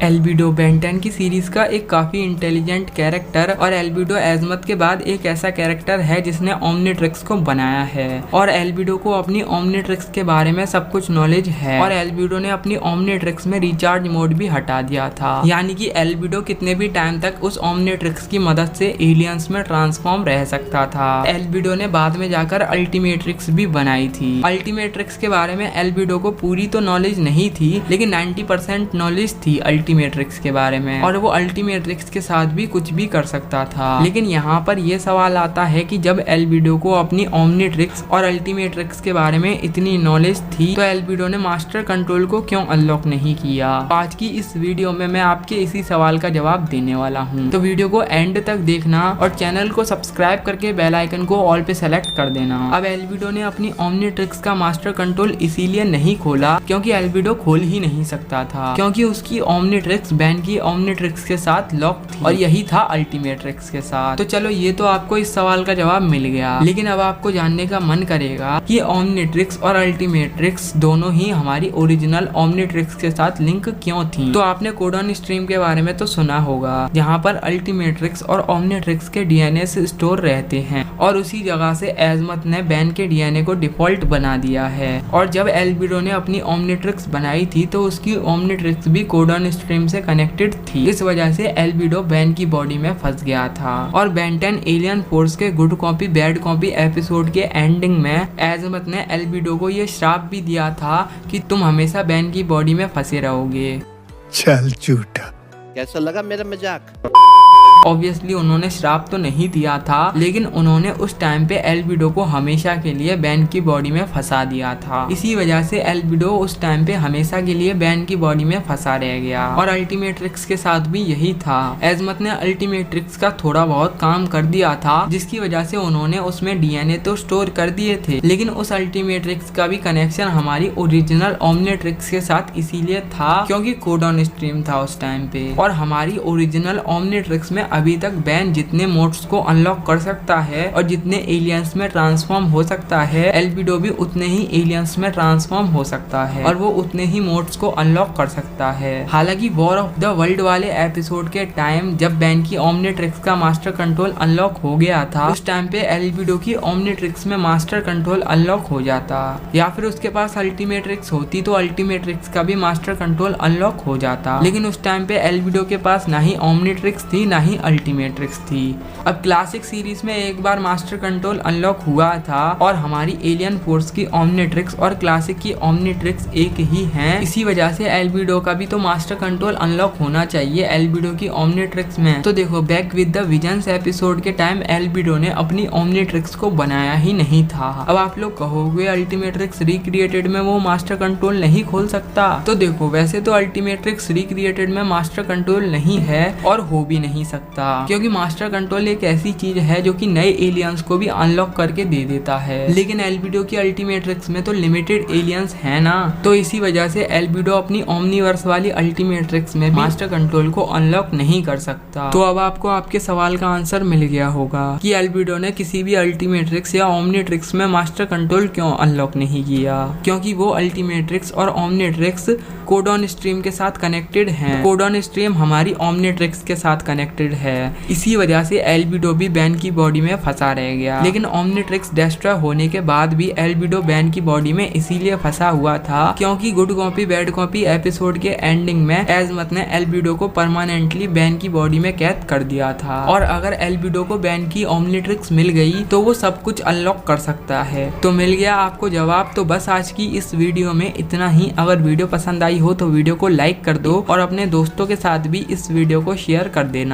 Albedo Ben 10 की series का एक काफी इंटेलिजेंट कैरेक्टर और एल्बिडो एजमत के बाद एक ऐसा कैरेक्टर है जिसने ओमनिट्रिक्स को बनाया है और एल्बिडो को अपनी ओमनिट्रिक्स के बारे में सब कुछ नॉलेज है और एल्बिडो ने अपनी ओमनिट्रिक्स में रिचार्ज मोड भी हटा दिया था, यानी कि एल्बिडो कितने भी टाइम तक उस ओमनिट्रिक्स की मदद से एलियंस में ट्रांसफॉर्म रह सकता था। एल्बिडो ने बाद में जाकर अल्टीमेट्रिक्स भी बनाई थी। अल्टीमेट्रिक्स के बारे में एल्बिडो को पूरी तो नॉलेज नहीं थी, लेकिन 90% नॉलेज थी अल्टीमेट्रिक्स के बारे में और वो अल्टीमेट्रिक्स के साथ भी कुछ भी कर सकता था। लेकिन यहाँ पर ये सवाल आता है कि जब एल्बिडो को अपनी ओमनिट्रिक्स और अल्टीमेट्रिक्स के बारे में इतनी नॉलेज थी तो एल्बिडो ने मास्टर कंट्रोल को क्यों अनलॉक नहीं किया। आज की इस वीडियो में मैं आपके इसी सवाल का जवाब देने वाला हूँ, तो वीडियो को एंड तक देखना और चैनल को सब्सक्राइब करके बेल आइकन को ऑल पे सेलेक्ट कर देना। अब एल्बिडो ने अपनी ओमनिट्रिक्स का मास्टर कंट्रोल इसीलिए नहीं खोला क्योंकि एल्बिडो खोल ही नहीं सकता था, क्योंकि उसकी ओमनिट्रिक्स बेन की ओमनिट्रिक्स के साथ लॉक थी और यही था अल्टीमेट्रिक्स के साथ। तो चलो ये तो आपको इस सवाल का जवाब मिल गया, लेकिन अब आपको जानने का मन करेगा कि ओमनिट्रिक्स और अल्टीमेट्रिक्स दोनों ही हमारी ओरिजिनल ओमनिट्रिक्स के साथ लिंक क्यों थी। तो आपने कोडॉन स्ट्रीम के बारे में तो सुना होगा, जहाँ पर अल्टीमेट्रिक्स और ओमनिट्रिक्स के डीएनए स्टोर रहते हैं और उसी जगह से एजमत ने बेन के डीएनए को डिफॉल्ट बना दिया है। और जब एल्बिडो ने अपनी ओमनिट्रिक्स बनाई थी तो उसकी ओमनिट्रिक्स भी कोडॉन स्ट्रीम से कनेक्टेड थी। इस वजह से एल्बिडो बेन की बॉडी में फंस गया था और बेन 10 एलियन फोर्स के good copy bad copy episode के एंडिंग में एजमत ने एल्बिडो को ये श्राप भी दिया था कि तुम हमेशा बेन की बॉडी में फंसे रहोगे। चल झूठा। कैसा लगा मेरा मजाक? ऑब्वियसली उन्होंने श्राप तो नहीं दिया था, लेकिन उन्होंने उस टाइम पे एल्बिडो को हमेशा के लिए बेन की बॉडी में फंसा दिया था। इसी वजह से एल्बिडो उस टाइम पे हमेशा के लिए बेन की बॉडी में फंसा रह गया और अल्टीमेट्रिक्स के साथ भी यही था। एजमत ने अल्टीमेट्रिक्स का थोड़ा बहुत काम कर दिया था, जिसकी वजह से उन्होंने उसमें डीएनए तो स्टोर कर दिए थे, लेकिन उस अल्टीमेट्रिक्स का भी कनेक्शन हमारी ओरिजिनल ओमनिट्रिक्स के साथ इसीलिए था क्योंकि कोडॉन स्ट्रीम था उस टाइम पे और हमारी ओरिजिनल ओमनिट्रिक्स में अभी तक बेन जितने मोड्स को अनलॉक कर सकता है और जितने एलियंस में ट्रांसफॉर्म हो सकता है, एल्बिडो भी उतने ही एलियंस में ट्रांसफॉर्म हो सकता है और वो उतने ही मोड्स को अनलॉक कर सकता है। हालांकि वॉर ऑफ द वर्ल्ड वाले एपिसोड के टाइम जब बेन की ओमनिट्रिक्स का मास्टर कंट्रोल अनलॉक हो गया था, उस टाइम पे एल्बिडो की ओमनिट्रिक्स में मास्टर कंट्रोल अनलॉक हो जाता, या फिर उसके पास अल्टीमेट्रिक्स होती तो अल्टीमेट्रिक्स का भी मास्टर कंट्रोल अनलॉक हो जाता। लेकिन उस टाइम पे एल्बिडो के पास ना ही ओमनिट्रिक्स थी ना ही अल्टीमेट्रिक्स थी। अब क्लासिक सीरीज में एक बार मास्टर कंट्रोल अनलॉक हुआ था और हमारी एलियन फोर्स की ओमनिट्रिक्स और क्लासिक की ओमनिट्रिक्स एक ही हैं, इसी वजह से एल्बिडो का भी तो मास्टर कंट्रोल अनलॉक होना चाहिए एल्बिडो की ओमनिट्रिक्स में। तो देखो, back with the visions episode के टाइम एल्बिडो ने अपनी ओमनिट्रिक्स को बनाया ही नहीं था। अब आप लोग कहोगे अल्टीमेट्रिक्स रिक्रिएटेड में वो मास्टर कंट्रोल नहीं खोल सकता, तो देखो वैसे तो अल्टीमेट्रिक्स रिक्रिएटेड में मास्टर कंट्रोल नहीं है और हो भी नहीं सकता, क्योंकि मास्टर कंट्रोल एक ऐसी चीज है जो कि नए एलियंस को भी अनलॉक करके दे देता है। लेकिन एल्बिडो की अल्टीमेट्रिक्स में तो लिमिटेड एलियंस है ना, तो इसी वजह से एल्बिडो अपनी ओमनिवर्स वाली अल्टीमेट्रिक्स में मास्टर कंट्रोल को अनलॉक नहीं कर सकता। तो अब आपको आपके सवाल का आंसर मिल गया होगा कि एल्बिडो ने किसी भी अल्टीमेट्रिक्स या ओमनिट्रिक्स में मास्टर कंट्रोल क्यों अनलॉक नहीं किया, क्योंकि वो अल्टीमेट्रिक्स और ओमनिट्रिक्स कोडॉन स्ट्रीम के साथ कनेक्टेड हैं। कोडॉन स्ट्रीम हमारी ओमनिट्रिक्स के साथ कनेक्टेड है, इसी वजह से एल्बिडो भी बेन की बॉडी में फंसा रह गया। लेकिन ओमनिट्रिक्स डिस्ट्रॉय होने के बाद भी एल्बिडो बेन की बॉडी में इसीलिए फंसा हुआ था क्योंकि good copy bad copy episode के एंडिंग में एजमत ने एल्बिडो को परमानेंटली बेन की बॉडी में कैद कर दिया था और अगर एल्बिडो को बेन की ओमनिट्रिक्स मिल गई तो वो सब कुछ अनलॉक कर सकता है। तो मिल गया आपको जवाब। तो बस आज की इस वीडियो में इतना ही। अगर वीडियो पसंद आई हो तो वीडियो को लाइक कर दो और अपने दोस्तों के साथ भी इस वीडियो को शेयर कर देना।